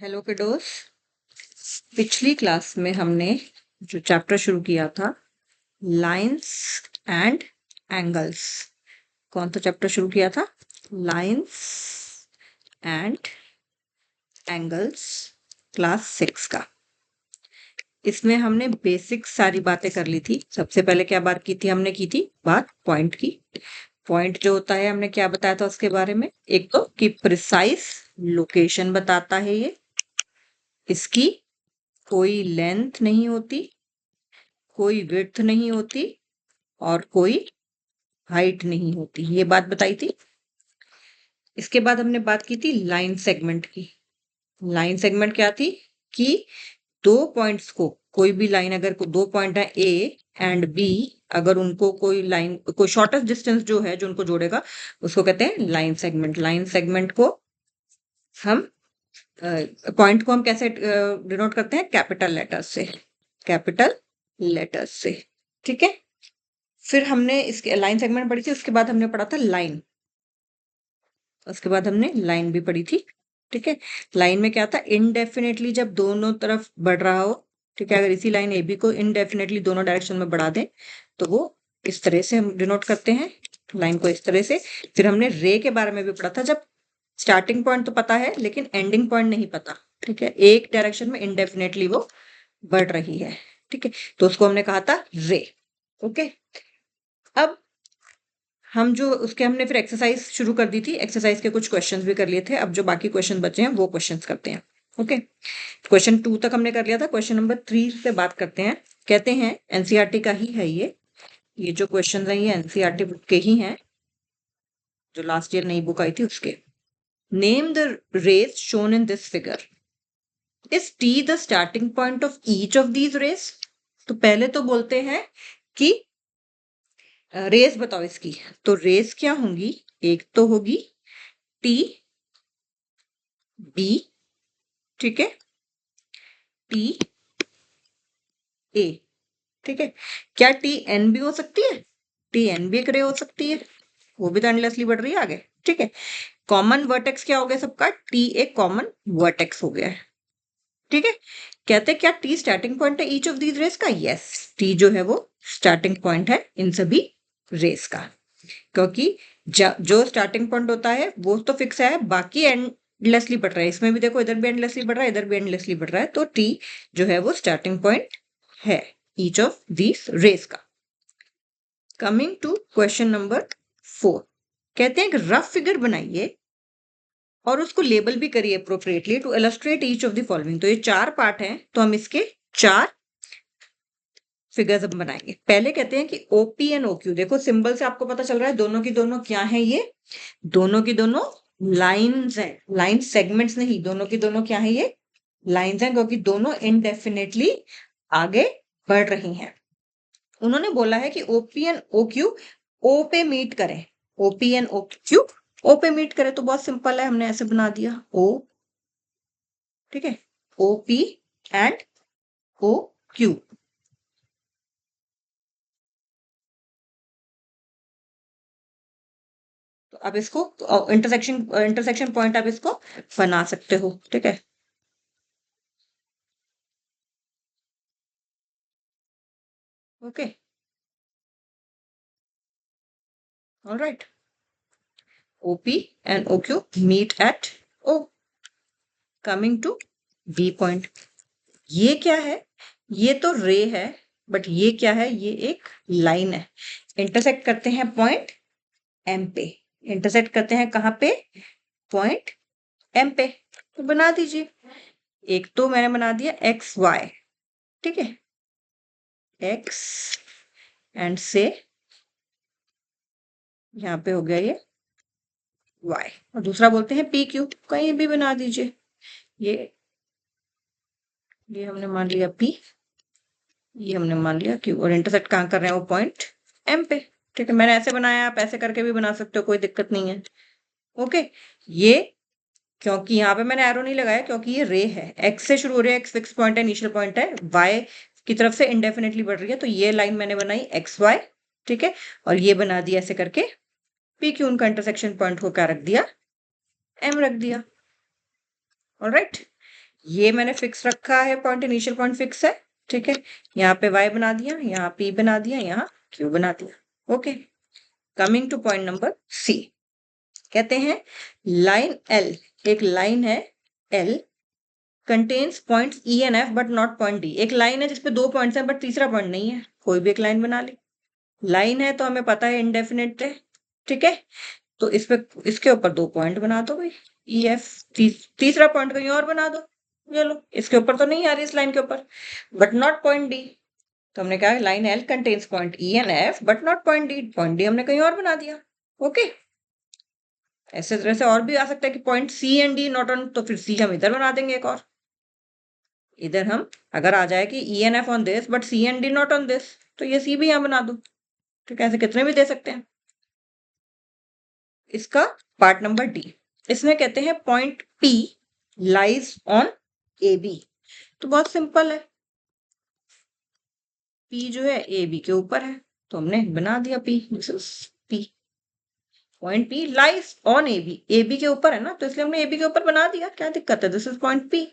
Hello kiddos. पिछली class में हमने जो चैप्टर शुरू किया था, लाइंस एंड एंगल्स। कौन सा चैप्टर शुरू किया था? लाइंस एंड एंगल्स, क्लास 6 का। इसमें हमने बेसिक सारी बातें कर ली थी। सबसे पहले क्या बात की थी? हमने की थी बात पॉइंट की। पॉइंट जो होता है, हमने क्या बताया था उसके बारे में? एक तो कि प्रिसाइज लोकेशन बताता है ये, इसकी कोई लेंथ नहीं होती, कोई विड्थ नहीं होती और कोई हाइट नहीं होती, ये बात बताई थी। इसके बाद हमने बात की थी लाइन सेगमेंट की। लाइन सेगमेंट क्या थी? कि दो पॉइंट्स को, कोई भी लाइन अगर दो पॉइंट है ए एंड बी, अगर उनको कोई लाइन, कोई शॉर्टेस्ट डिस्टेंस जो है जो उनको जोड़ेगा, उसको कहते हैं लाइन सेगमेंट। लाइन सेगमेंट को हम पॉइंट को हम कैसे डिनोट करते हैं? कैपिटल लेटर्स से, कैपिटल लेटर्स से। ठीक है। फिर हमने इसके लाइन सेगमेंट पढ़ी थी। उसके बाद हमने पढ़ा था लाइन। उसके बाद हमने लाइन भी पढ़ी थी। ठीक है। लाइन में क्या था? इनडेफिनेटली जब दोनों तरफ बढ़ रहा हो, ठीक है, अगर इसी लाइन ए बी को इनडेफिनेटली दोनों डायरेक्शन में बढ़ा दें तो वो इस तरह से हम डिनोट करते हैं लाइन को, इस तरह से। फिर हमने रे के बारे में भी पढ़ा था, जब स्टार्टिंग पॉइंट तो पता है लेकिन एंडिंग पॉइंट नहीं पता। ठीक है, एक डायरेक्शन में इनडेफिनेटली वो बढ़ रही है। ठीक है, तो उसको हमने कहा था रे। ओके। अब हम जो उसके हमने फिर एक्सरसाइज शुरू कर दी थी। एक्सरसाइज के कुछ क्वेश्चंस भी कर लिए थे। अब जो बाकी क्वेश्चन बचे हैं वो क्वेश्चंस करते हैं। ओके, क्वेश्चन 2 तक हमने कर लिया था। क्वेश्चन नंबर 3 से बात करते हैं। कहते हैं, एनसीईआरटी का ही है ये जो क्वेश्चन है ये एनसीईआरटी बुक के ही हैं, जो लास्ट ईयर नई बुक आई थी उसके। Name the rays shown in this figure. Is T the starting point of each of these rays? तो पहले तो बोलते हैं कि रेस बताओ इसकी। तो रेस क्या होंगी? एक तो होगी टी बी, ठीक है, टी ए, ठीक है। क्या टी एन भी हो सकती है? टी एन भी एक रे हो सकती है, वो भी तो एंडलेसली बढ़ रही है आगे। ठीक है। कॉमन वर्टेक्स क्या हो गया सबका? टी एक कॉमन वर्टेक्स हो गया है। ठीक है। कहते क्या टी स्टार्टिंग पॉइंट है ईच ऑफ दीज रेस का? यस, टी जो है वो स्टार्टिंग पॉइंट है इन सभी रेस का, क्योंकि जो स्टार्टिंग पॉइंट होता है वो तो फिक्स है, बाकी एंडलेसली बढ़ रहा है। इसमें भी देखो, इधर भी एंडलेसली बढ़ रहा है, इधर भी एंडलेसली बढ़ रहा है, तो टी जो है वो स्टार्टिंग पॉइंट है ईच ऑफ दिस रेस का। कमिंग टू क्वेश्चन नंबर 4, कहते हैं एक रफ फिगर बनाइए और उसको लेबल भी करिए appropriately to illustrate each of the following. तो ये 4 पार्ट हैं, तो हम इसके 4 फिगर्स अब बनाएंगे। पहले कहते हैं कि ओपी एंड ओक्यू, देखो सिंबल से आपको पता चल रहा है दोनों की दोनों क्या है? ये दोनों की दोनों लाइंस हैं, लाइन सेगमेंट्स नहीं, दोनों की दोनों क्या है? ये लाइंस हैं, क्योंकि दोनों इनडेफिनेटली आगे बढ़ रही हैं। उन्होंने बोला है कि ओपी एंड ओक्यू ओ पे मीट करें। ओपी एंड ओक्यू ओ पे मीट करें, तो बहुत सिंपल है, हमने ऐसे बना दिया ओ, ठीक है, ओपी एंड ओ क्यू। तो अब इसको इंटरसेक्शन पॉइंट आप इसको बना सकते हो। ठीक है, okay, alright. OP and OQ meet at O. Coming to B point, ये क्या है? ये तो रे है, बट ये क्या है? ये एक लाइन है। इंटरसेक्ट करते हैं पॉइंट M पे। इंटरसेक्ट करते हैं कहाँ पे? पॉइंट M पे। तो बना दीजिए। एक तो मैंने बना दिया XY, ठीक है, X एंड से यहाँ पे हो गया ये Y, और दूसरा बोलते हैं PQ। कहीं भी बना दीजिए। ये हमने मान लिया P, ये हमने मान लिया Q, और इंटरसेक्ट कहाँ कर रहे हैं? वो पॉइंट M पे। ठीक है, मैंने ऐसे बनाया, आप ऐसे करके भी बना सकते हो, कोई दिक्कत नहीं है। ओके, ये क्योंकि यहाँ पे मैंने एरो नहीं लगाया क्योंकि ये रे है, एक्स से शुरू हो रही है, एक्स फिक्स पॉइंट है, इनिशियल पॉइंट है, वाई की तरफ से इंडेफिनेटली बढ़ रही है, तो ये लाइन मैंने बनाई एक्स वाई, ठीक है, और ये बना दिया ऐसे करके पी क्यू। उनका इंटरसेक्शन पॉइंट को क्या रख दिया? एम रख दिया। ऑलराइट। ये मैंने फिक्स रखा है पॉइंट, इनिशियल पॉइंट फिक्स है, ठीक है। यहाँ पे y बना दिया, यहाँ p बना दिया, यहाँ q बना दिया। Okay, coming to point number C. कहते हैं लाइन l, एक लाइन है l contains points e and f but not point d। एक लाइन है जिसपे 2 पॉइंट्स हैं बट तीसरा पॉइंट नहीं है, कोई भी एक लाइन बना ली। लाइन है तो हमें पता है इनडेफिनेट है, ठीक है। तो इस पे, इसके ऊपर 2 पॉइंट बना दो भाई, ई एफ। तीसरा पॉइंट कहीं और बना दो। ये लो, इसके ऊपर तो नहीं आ रही, इस लाइन के ऊपर, बट नॉट पॉइंट डी। तो हमने कहा line L contains point E and F but not point D. Point D हमने कहीं और बना दिया। ओके, ऐसे तरह से और भी आ सकता है कि point C and D not on, तो फिर सी हम इधर बना देंगे एक और। इधर हम अगर आ जाए कि E and F on this but C and D not on this, तो ये सी भी यहाँ बना दो। ठीक है, ऐसे कितने भी दे सकते हैं। इसका पार्ट नंबर डी, इसमें कहते हैं point P lies on A B. तो बहुत सिंपल है, पी जो है ए बी के ऊपर है, तो हमने बना दिया P, this is P. Point P lies on A B के ऊपर है ना, तो इसलिए हमने ए बी के ऊपर बना दिया, क्या दिक्कत है, दिस इज पॉइंट पी।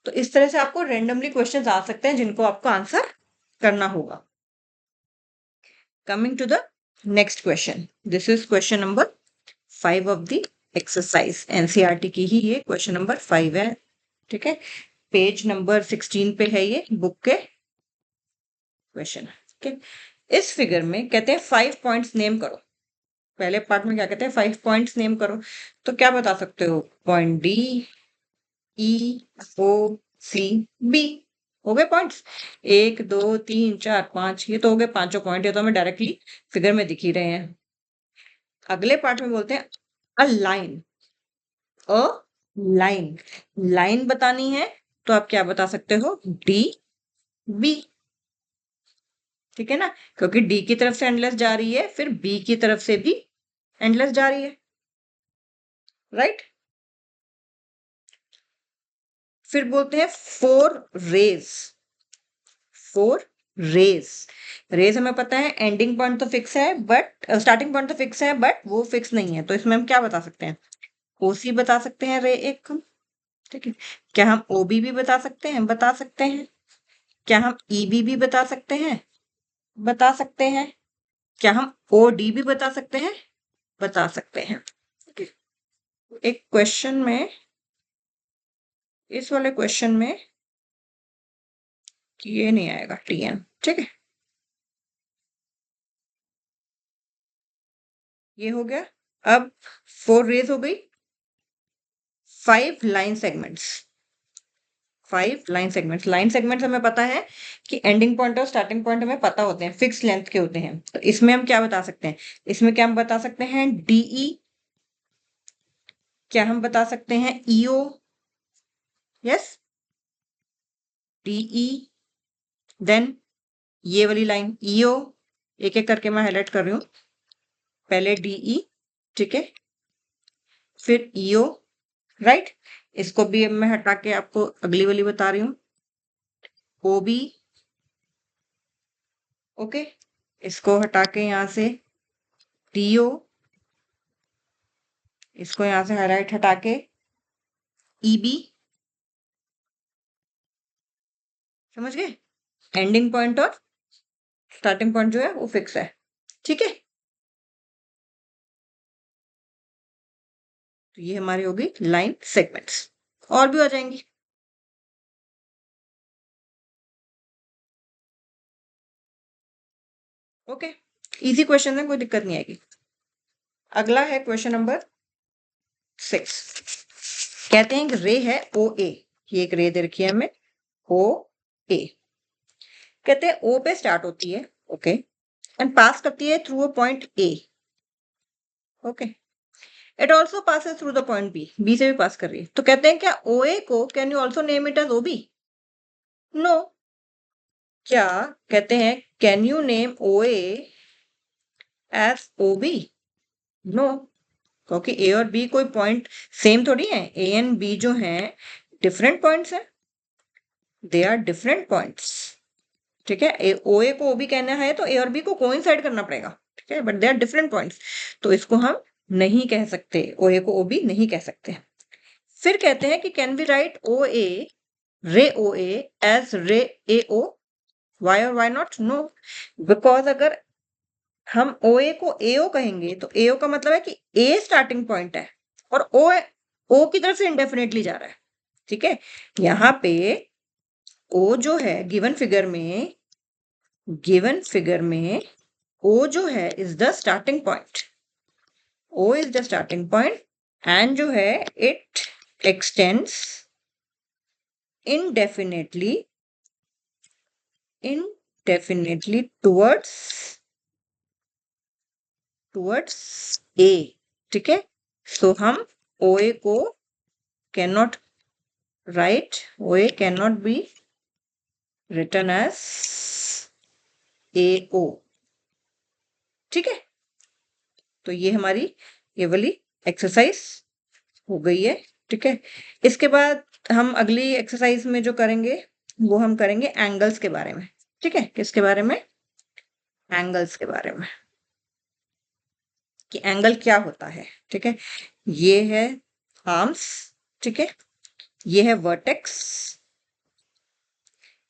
तो इस तरह से आपको रेंडमली क्वेश्चंस आ सकते हैं जिनको आपको आंसर करना होगा। Coming to the next question, this is question number 5 of the exercise. NCERT की ही ये क्वेश्चन नंबर 5 है, ठीक है। पेज नंबर 16 पे है ये बुक के क्वेश्चन, ठीक है। इस फिगर में कहते हैं 5 पॉइंट्स नेम करो। पहले पार्ट में क्या कहते हैं, 5 पॉइंट्स नेम करो। तो क्या बता सकते हो, पॉइंट डी, ई, ओ, सी, बी। हो गए पॉइंट्स, 1 2 3 4 5, ये तो हो गए पांचों पॉइंट, ये तो हमें डायरेक्टली फिगर में दिख ही रहे हैं। अगले पार्ट में बोलते हैं a line, a line, line बतानी है तो आप क्या बता सकते हो, डी बी, ठीक है ना, क्योंकि डी की तरफ से एंडलेस जा रही है, फिर बी की तरफ से भी एंडलेस जा रही है, राइट। फिर बोलते हैं 4 रेज, 4 रेज। रेज हमें पता है एंडिंग पॉइंट तो फिक्स है बट स्टार्टिंग पॉइंट तो फिक्स है बट वो फिक्स नहीं है, तो इसमें हम क्या बता सकते हैं, ओसी बता सकते हैं रे एक हम, ठीक है। क्या हम ओबी भी बता सकते हैं, बता सकते हैं। क्या हम ईबी भी बता सकते हैं, बता सकते हैं। क्या हम ओ डी भी बता सकते हैं, बता सकते हैं। एक क्वेश्चन में, इस वाले क्वेश्चन में ये नहीं आएगा टीएन, ठीक है। ये हो गया। अब 4 रेज हो गई, 5 line segments, 5 line segments. Line segments हमें पता है कि एंडिंग पॉइंट और स्टार्टिंग पॉइंट हमें पता होते हैं, फिक्स लेंथ के होते हैं। तो इसमें हम क्या बता सकते हैं, इसमें क्या हम बता सकते हैं, डीई। क्या हम बता सकते हैं ईओ, यस, डीई। देन ये वाली लाइन ईओ, एक एक करके मैं हाईलाइट कर रही हूँ। पहले डीई, ठीक है, फिर ईओ, राइट। इसको भी अब मैं हटा के आपको अगली वाली बता रही हूँ, ओबी, ओके। इसको हटा के यहाँ से टीओ, इसको यहाँ से हाईलाइट हटा के ईबी, समझ गए। एंडिंग पॉइंट और स्टार्टिंग पॉइंट जो है वो फिक्स है, ठीक है। तो ये हमारी होगी लाइन सेगमेंट्स, और भी हो जाएंगी। ओके, इजी क्वेश्चन है, कोई दिक्कत नहीं आएगी। अगला है क्वेश्चन नंबर 6। कहते हैं कि रे है ओ ए, ये एक रे दे रखी है हमें ओ ए। कहते हैं ओ पे स्टार्ट होती है, ओके, एंड पास करती है through a point A, okay. It also passes through the point B, B से भी पास कर रही है। तो कहते हैं क्या ओ ए को can you also name it as O B, no. क्या कहते हैं can you name O A as O B, no, क्योंकि ए और बी कोई पॉइंट सेम थोड़ी है, ए एंड बी जो हैं डिफरेंट पॉइंट्स हैं, दे आर डिफरेंट पॉइंट्स, ठीक है। ओ ए को ओ बी कहना है तो ए और बी को कोइंसाइड करना पड़ेगा, ठीक है, but they are different points, तो इसको हम नहीं कह सकते, ओ ए को ओ बी नहीं कह सकते। फिर कहते हैं कि कैन वी राइट ओ ए रे ओ एज रे ए ओ, वाई और वाई नॉट? नो, बिकॉज अगर हम ओ ए को ए ओ कहेंगे तो ए ओ का मतलब है कि ए स्टार्टिंग पॉइंट है और ओ की तरफ से इंडेफिनेटली जा रहा है। ठीक है, यहाँ पे ओ जो है गिवन फिगर में ओ जो है is the starting point, O is the starting point and जो है it extends indefinitely towards A। ठीक है, सो हम OA को cannot write, OA cannot be written as AO। ठीक है, तो ये हमारी ये वाली एक्सरसाइज हो गई है। ठीक है, इसके बाद हम अगली एक्सरसाइज में जो करेंगे वो हम करेंगे एंगल्स के बारे में। ठीक है, किसके बारे में? एंगल्स के बारे में, कि एंगल क्या होता है। ठीक है, ये है आर्म्स, ठीक है, ये है वर्टेक्स,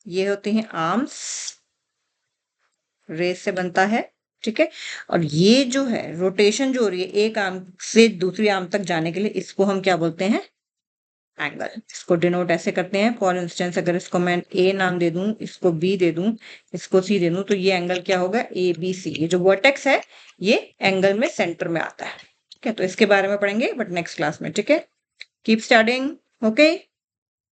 ये होते हैं आर्म्स, रेस से बनता है। ठीक है, और ये जो है रोटेशन जो हो रही है एक आर्म से दूसरी आर्म तक जाने के लिए, इसको हम क्या बोलते हैं? एंगल। इसको डिनोट ऐसे करते हैं, फॉर इंस्टेंस अगर इसको मैं ए नाम दे दूं, इसको बी दे दूं, इसको सी दे दूं, तो ये एंगल क्या होगा? A B C. ये जो वर्टेक्स है ये एंगल में सेंटर में आता है। ठीक है, तो इसके बारे में पढ़ेंगे बट नेक्स्ट क्लास में। ठीक है, कीप स्टडिंग। ओके।